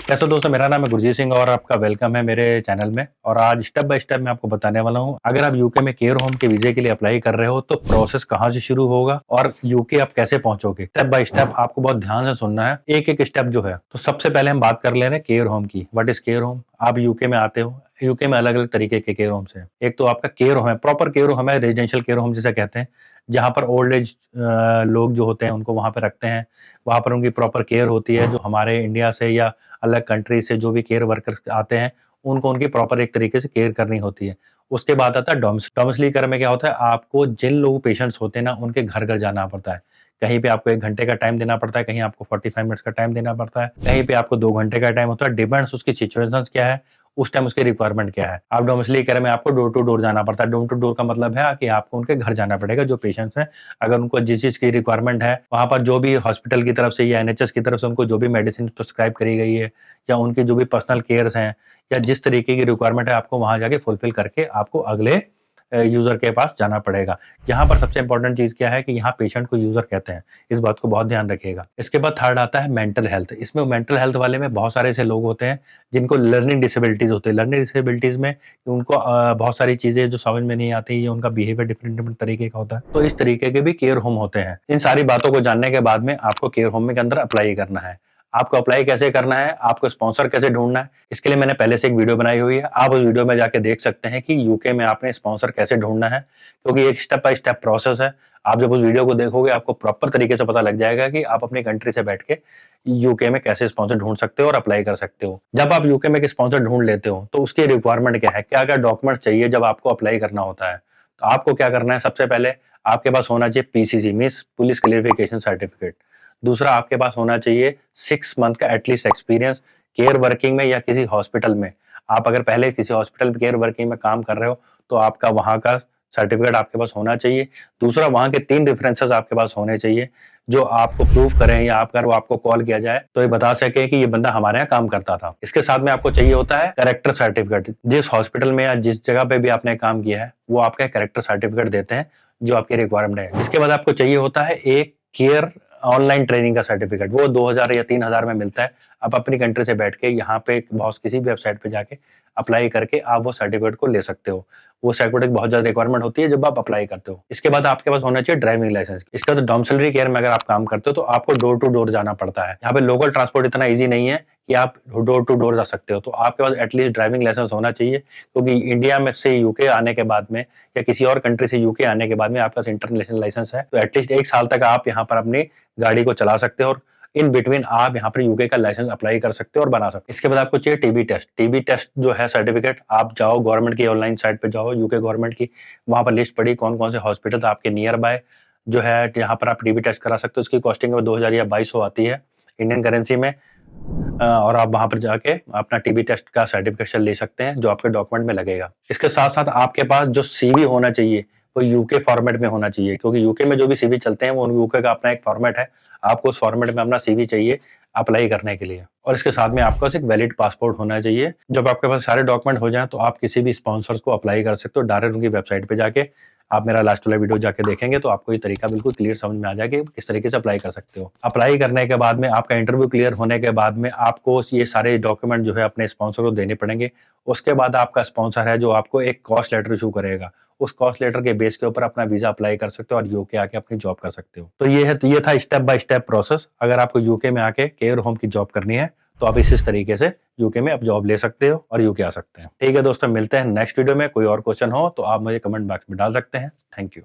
कैसे हो दोस्तों, मेरा नाम है गुरजीत सिंह और आपका वेलकम है मेरे चैनल में। और आज स्टेप बाय स्टेप मैं आपको बताने वाला हूँ, अगर आप यूके में केयर होम के वीजे के लिए अप्लाई कर रहे हो तो प्रोसेस कहाँ से शुरू होगा और यूके आप कैसे पहुंचोगे। स्टेप बाय स्टेप आपको बहुत ध्यान से सुनना है, एक एक स्टेप जो है। तो सबसे पहले हम बात कर ले रहे हैं केयर होम की। What is care home? आप यूके में आते हो, यूके में अलग अलग तरीके के केयर होम्स हैं। एक तो आपका केयर होम है, प्रॉपर केयर होम है, रेजिडेंशियल केयर होम जिसे कहते हैं, जहाँ पर ओल्ड एज लोग जो होते हैं उनको वहां पर रखते हैं। वहां पर उनकी प्रॉपर केयर होती है। जो हमारे इंडिया से या अलग कंट्री से जो भी केयर वर्कर्स आते हैं, उनको उनकी प्रॉपर एक तरीके से केयर करनी होती है। उसके बाद आता है डोमिसिली केयर में क्या होता है, आपको जिन लोग पेशेंट्स होते हैं ना, उनके घर घर जाना पड़ता है। कहीं पे आपको 1 घंटे का टाइम देना पड़ता है, कहीं आपको 45 मिनट्स का टाइम देना पड़ता है, कहीं पे आपको 2 घंटे का टाइम होता है। डिपेंड्स उसकी सिचुएशंस क्या है, उस टाइम उसकी रिक्वायरमेंट क्या है। आप डोमिसिली केयर में आपको डोर टू डोर जाना पड़ता है। डोर टू डोर का मतलब है कि आपको उनके घर जाना पड़ेगा जो पेशेंट्स हैं। अगर उनको जिस चीज़ की रिक्वायरमेंट है, वहाँ पर जो भी हॉस्पिटल की तरफ से या एनएचएस की तरफ से उनको जो भी मेडिसिन प्रिस्क्राइब करी गई है, या उनकी जो भी पर्सनल केयर्स हैं, या जिस तरीके की रिक्वायरमेंट है, आपको वहाँ जाके फुलफिल करके आपको अगले यूजर के पास जाना पड़ेगा। यहाँ पर सबसे इंपॉर्टेंट चीज क्या है कि यहाँ पेशेंट को यूजर कहते हैं, इस बात को बहुत ध्यान रखिएगा। इसके बाद थर्ड आता है मेंटल हेल्थ। इसमें मेंटल हेल्थ वाले में बहुत सारे ऐसे लोग होते हैं जिनको लर्निंग डिसेबिलिटीज होती है। लर्निंग डिसेबिलिटीज में उनको बहुत सारी चीजें जो समझ में नहीं आती, या उनका बिहेवियर डिफरेंट डिफरेंट तरीके का होता है, तो इस तरीके के भी केयर होम होते हैं। इन सारी बातों को जानने के बाद में आपको केयर होम के अंदर अप्लाई करना है। आपको अप्लाई कैसे करना है, आपको स्पॉन्सर कैसे ढूंढना है, इसके लिए मैंने पहले से एक वीडियो बनाई हुई है। आप उस वीडियो में जाके देख सकते हैं कि यूके में आपने स्पॉन्सर कैसे ढूंढना है, क्योंकि एक स्टेप बाय स्टेप प्रोसेस है। आप जब उस वीडियो को देखोगे आपको प्रॉपर तरीके से पता लग जाएगा कि आप अपनी कंट्री से बैठ के यूके में कैसे स्पॉन्सर ढूंढ सकते हो और अप्लाई कर सकते हो। जब आप यूके में एक स्पॉन्सर ढूंढ लेते हो तो उसकी रिक्वायरमेंट क्या है, क्या क्या डॉक्यूमेंट चाहिए जब आपको अप्लाई करना होता है। तो आपको क्या करना है, सबसे पहले आपके पास होना चाहिए PCC means police clarification certificate. दूसरा आपके पास होना चाहिए 6 मंथ का एटलीस्ट एक्सपीरियंस केयर वर्किंग में या किसी हॉस्पिटल में। आप अगर पहले किसी हॉस्पिटल में केयर वर्किंग में काम कर रहे हो तो आपका वहां का सर्टिफिकेट आपके पास होना चाहिए। दूसरा, वहां के 3 रेफरेंसेस आपके पास होने चाहिए जो आपको प्रूफ करें, या अगर वो आपको कॉल किया जाए तो ये बता सके कि ये बंदा हमारे यहाँ काम करता था। इसके साथ में आपको चाहिए होता है कैरेक्टर सर्टिफिकेट। जिस हॉस्पिटल में या जिस जगह पे भी आपने काम किया है वो आपका कैरेक्टर सर्टिफिकेट देते हैं जो आपकी रिक्वायरमेंट है। इसके बाद आपको चाहिए होता है एक केयर ऑनलाइन ट्रेनिंग का सर्टिफिकेट। वो 2000 या 3000 में मिलता है। आप अपनी कंट्री से बैठ के यहाँ पे बहुत किसी भी वेबसाइट पे जाके अप्लाई करके आप वो सर्टिफिकेट को ले सकते हो। वो सर्टिफिकेट बहुत ज्यादा रिक्वायरमेंट होती है जब आप अप्लाई करते हो। इसके बाद आपके पास होना चाहिए ड्राइविंग लाइसेंस। इसका तो डोमिसिलरी केयर में अगर आप काम करते हो तो आपको डोर टू डोर जाना पड़ता है। यहाँ पे लोकल ट्रांसपोर्ट इतना ईजी नहीं है कि आप डोर टू डोर जा सकते हो, तो आपके पास एटलीस्ट ड्राइविंग लाइसेंस होना चाहिए। क्योंकि इंडिया में से यूके आने के बाद में या किसी और कंट्री से यूके आने के बाद में आपके पास इंटरनेशनल लाइसेंस है, तो एटलीस्ट 1 साल तक आप यहाँ पर अपनी गाड़ी को चला सकते हो और इन बिटवीन आप यहाँ पर यूके का लाइसेंस अप्लाई कर सकते हो और बना सकते हो। इसके बाद आपको चाहिए टीबी टेस्ट। टीबी टेस्ट जो है सर्टिफिकेट, आप जाओ गवर्नमेंट की ऑनलाइन साइट पे जाओ, यूके गवर्नमेंट की, वहां पर लिस्ट पड़ी कौन कौन से हॉस्पिटल आपके नियर बाय जो है यहाँ पर आप टीबी टेस्ट करा सकते हो। उसकी कॉस्टिंग 2000 या 2200 आती है इंडियन करेंसी में। और आप वहां पर जाके अपना टीबी टेस्ट का सर्टिफिकेशन ले सकते हैं जो आपके डॉक्यूमेंट में लगेगा। इसके साथ साथ आपके पास जो सीवी होना चाहिए वो यूके फॉर्मेट में होना चाहिए, क्योंकि यूके में जो भी सीवी चलते हैं वो यूके का अपना एक फॉर्मेट है। आपको उस फॉर्मेट में अपना सीवी चाहिए अप्लाई करने के लिए। और इसके साथ में आपके पास एक वैलिड पासपोर्ट होना चाहिए। जब आपके पास सारे डॉक्यूमेंट हो जाएं तो आप किसी भी स्पॉन्सर्स को अप्लाई कर सकते हो डायरेक्ट उनकी वेबसाइट पे जाके। आप मेरा लास्ट वाला वीडियो जाके देखेंगे तो आपको ये तरीका बिल्कुल क्लियर समझ में आ जाएगा कि किस तरीके से अप्लाई कर सकते हो। अप्लाई करने के बाद में आपका इंटरव्यू क्लियर होने के बाद में आपको ये सारे डॉक्यूमेंट जो है अपने स्पॉन्सर को देने पड़ेंगे। उसके बाद आपका स्पॉन्सर है जो आपको एक कॉस्ट लेटर इशू करेगा। उस कॉस्ट लेटर के बेस के ऊपर अपना वीजा अप्लाई कर सकते हो और यूके आके अपनी जॉब कर सकते हो। तो ये था स्टेप बाय स्टेप प्रोसेस। अगर आपको यूके में आके केयर होम की जॉब करनी है तो आप इस तरीके से यूके में आप जॉब ले सकते हो और यूके आ सकते हैं। ठीक है दोस्तों, मिलते हैं नेक्स्ट वीडियो में। कोई और क्वेश्चन हो तो आप मुझे कमेंट बॉक्स में डाल सकते हैं। Thank you.